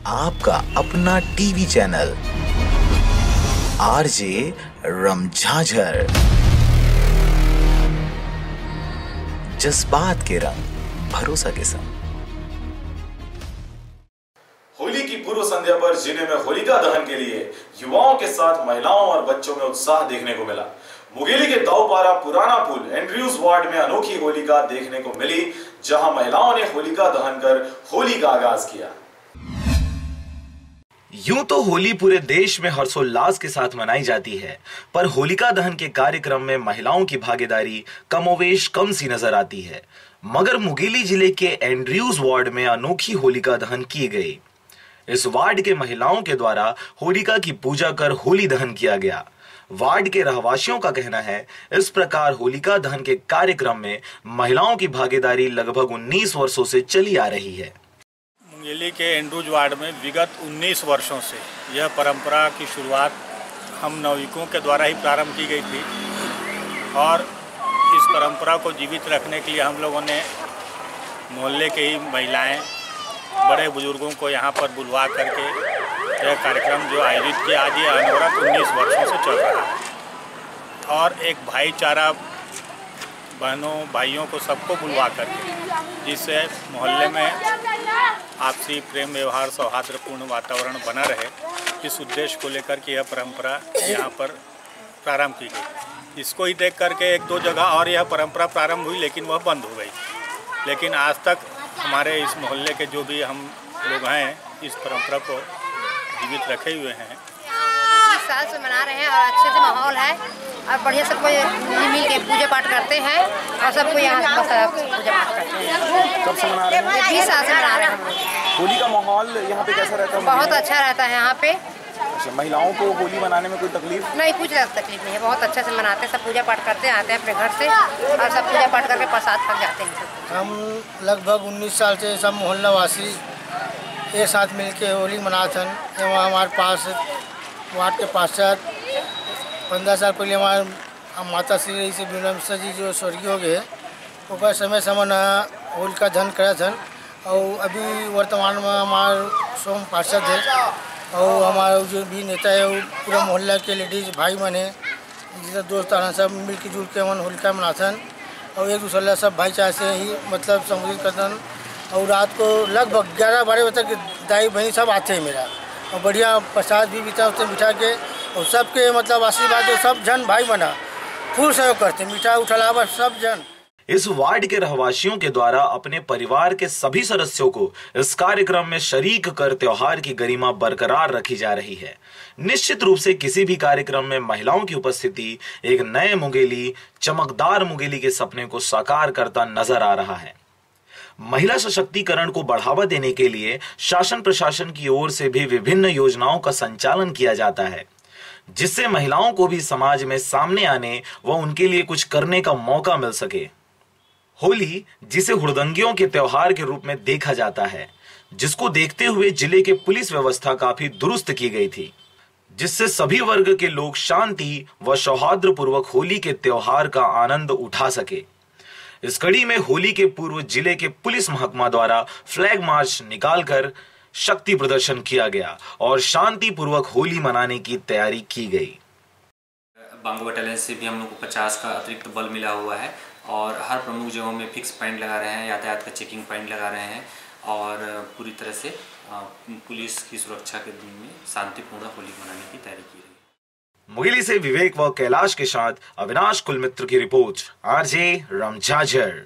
आपका अपना TV channel RJ रमझाझर, जज्बात के रंग भरोसा के संग। होली की पूर्व संध्या पर जिले में होलिका दहन के लिए युवाओं के साथ महिलाओं और बच्चों में उत्साह देखने को मिला। मुंगेली के दाऊपारा पुराना पुल एंड्रयूज वार्ड में अनोखी होलिका देखने को मिली, जहां महिलाओं ने होलिका दहन कर होली का आगाज किया। यूं तो होली पूरे देश में हर्षोल्लास के साथ मनाई जाती है, पर होलिका दहन के कार्यक्रम में महिलाओं की भागीदारी कमोवेश कम सी नजर आती है। मगर मुंगेली जिले के एंड्रयूज वार्ड में अनोखी होलिका दहन की गई। इस वार्ड के महिलाओं के द्वारा होलिका की पूजा कर होली दहन किया गया। वार्ड के रहवासियों का कहना है, इस प्रकार होलिका दहन के कार्यक्रम में महिलाओं की भागीदारी लगभग 19 वर्षों से चली आ रही है। मुंगेली के एंड्रयूज वार्ड में विगत 19 वर्षों से यह परंपरा की शुरुआत हम नवयुवकों के द्वारा ही प्रारंभ की गई थी और इस परंपरा को जीवित रखने के लिए हम लोगों ने मोहल्ले के ही महिलाएं, बड़े बुजुर्गों को यहाँ पर बुलवा करके यह कार्यक्रम जो आयोजित किया, आज ये अनवरत 19 वर्षों से चल रहा है और एक भाईचारा बहनों भाइयों को सबको बुलवा करके, जिससे मोहल्ले में आपसी प्रेम व्यवहार सौहार्दपूर्ण वातावरण बना रहे, इस उद्देश्य को लेकर के यह परंपरा यहाँ पर प्रारंभ की गई। इसको ही देख करके एक दो जगह और यह परंपरा प्रारंभ हुई, लेकिन वह बंद हो गई। लेकिन आज तक हमारे इस मोहल्ले के जो भी हम लोग हैं, इस परंपरा को जीवित रखे हुए हैं। 20 साल से मना रहे हैं और अच्छे से माहौल है और बढ़िया सबको मिल के पूजा पाठ करते हैं और सबको यहाँ पूजा पाठ करते हैं। कब से मना रहे हैं? 20 साल से मना रहे हैं। होली का माहौल यहाँ पे कैसा रहता है? बहुत अच्छा रहता है यहाँ पे। अच्छा, महिलाओं को होली मनाने में कोई तकलीफ नहीं, कुछ तकलीफ नहीं है। बहुत अच्छे से मनाते हैं, सब पूजा पाठ करते हैं, आते हैं अपने घर से और सब पूजा पाठ करके प्रसाद खा जाते हैं। हम लगभग 19 साल से सब मोहल्ला वासी एक साथ मिलके होली मनाते हैं। एवं हमारे पास वार्ड के पार्षद 15 साल पहले हमारे माता श्री से बीरमसा जी जो स्वर्गीय हो गए, वो समय होलिका दहन करे थे और अभी वर्तमान में हमारे सोम पार्षद है और हमारे जो भी नेता है वो पूरा मोहल्ला के लेडीज़ भाई बने जैसे दोस्त सब मिल के जुल के मन होलिका मनाते और एक दूसरे सब भाईचारे से ही मतलब संबोधित करते। और रात को लगभग 11-12 बजे तक दाई बहन सब आते हैं मेरा और बढ़िया प्रसाद भी बिता उससे बिठा के और सबके मतलब आशीर्वाद सब जन भाई बना फूल सहयोग करते, मीठा उठलावा सब जन। इस वार्ड के रहवासियों के द्वारा अपने परिवार के सभी सदस्यों को इस कार्यक्रम में शरीक कर त्योहार की गरिमा बरकरार रखी जा रही है। निश्चित रूप से किसी भी कार्यक्रम में महिलाओं की उपस्थिति एक नए मुंगेली, चमकदार मुंगेली के सपने को साकार करता नजर आ रहा है। महिला सशक्तिकरण को बढ़ावा देने के लिए शासन प्रशासन की ओर से भी विभिन्न योजनाओं का संचालन किया जाता है, जिससे महिलाओं को भी समाज में सामने आने व उनके लिए कुछ करने का मौका मिल सके। होली, जिसे हुड़दंगियों के त्योहार के रूप में देखा जाता है, जिसको देखते हुए जिले के पुलिस व्यवस्था काफी दुरुस्त की गई थी, जिससे सभी वर्ग के लोग शांति व सौहार्दपूर्वक होली के त्योहार का आनंद उठा सके। इस कड़ी में होली के पूर्व जिले के पुलिस महकमा द्वारा फ्लैग मार्च निकालकर शक्ति प्रदर्शन किया गया और शांतिपूर्वक होली मनाने की तैयारी की गई। बांगो बटालियन से भी हम लोग को 50 का अतिरिक्त बल मिला हुआ है और हर प्रमुख जगहों में फिक्स पॉइंट लगा रहे हैं, यातायात का चेकिंग पॉइंट लगा रहे हैं और पूरी तरह से पुलिस की सुरक्षा के दिन में शांतिपूर्ण होली मनाने की तैयारी की रही है। मुंगेली से विवेक व कैलाश के साथ अविनाश कुलमित्र की रिपोर्ट, आरजे रमझाझर।